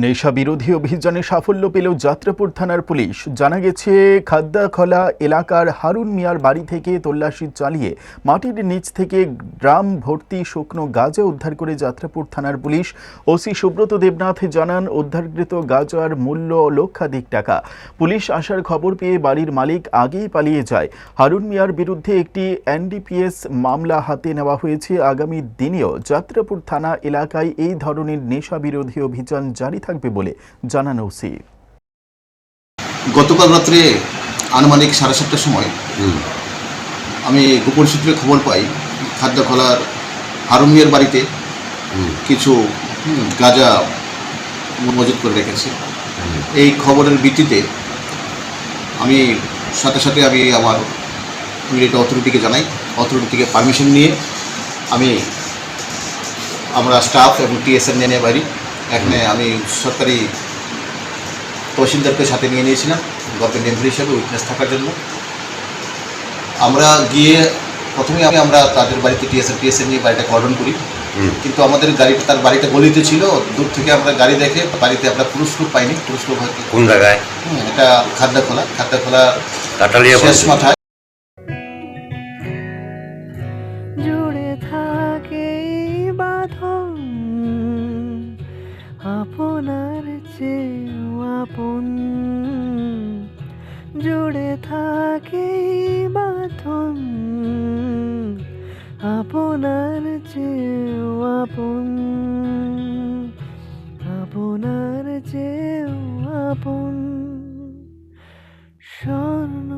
নেশা বিরোধী অভিযানে সাফল্য পেল যাত্রাপুর থানার পুলিশ। জানা গেছে, খাদ্দাখলা এলাকার হারুন মিয়ার বাড়ি থেকে তল্লাশি চালিয়ে মাটির নিচ থেকে ড্রাম ভর্তি শুকনো গাঁজা উদ্ধার করে যাত্রাপুর থানার পুলিশ। ওসি সুব্রত দেবনাথ জানান, উদ্ধারকৃত গাঁজার মূল্য লক্ষাধিক টাকা। পুলিশ আসার খবর পেয়ে বাড়ির মালিক আগেই পালিয়ে যায়। হারুন মিয়ার বিরুদ্ধে একটি এনডিপিএস মামলা হাতে নেওয়া হয়েছে। আগামী দিনেও যাত্রাপুর থানা এলাকায় এই ধরনের নেশা বিরোধী অভিযান জারি থাকবে বলে জানান ওসি। গতকাল রাত্রে আনুমানিক 7:30টার সময় আমি গোপন সূত্রে খবর পাই খাদ্যখলার হারুন মিয়ার বাড়িতে কিছু গাঁজা মজুত করে রেখেছে। এই খবরের ভিত্তিতে আমি সাথে সাথে আমার এটা অথরিটিকে জানাই। অথরিটি থেকে পারমিশন নিয়ে আমরা স্টাফ এবং টিএসএন নিয়ে বাড়ি এখানে আমি সরকারি তহসিলদারকে সাথে নিয়ে নিয়েছিলাম গভর্নমেন্ট এমপ্লয়ি হিসাবে উইটনেস থাকার জন্য। আমরা গিয়ে প্রথমে আমরা তাদের বাড়িতে টিএসএন নিয়ে বাড়িটা কর্ডন করি, কিন্তু আমাদের গাড়িটা তার বাড়িটা গলিতে ছিল। দূর থেকে আমরা গাড়ি দেখে বাড়িতে আমরা পুরুষ লোক পাইনি। পুরুষ লোক হয়তো কোন জায়গায়? এটা খাদ্যখলা শেষ মাথায়। জুড়ে থাকে বাঁধন আপনার চেয়েও আপন, জুড়ে থাকে বাঁধন আপনার চেয়েও আপন, আপনার চেয়েও আপন। স্বর্ণ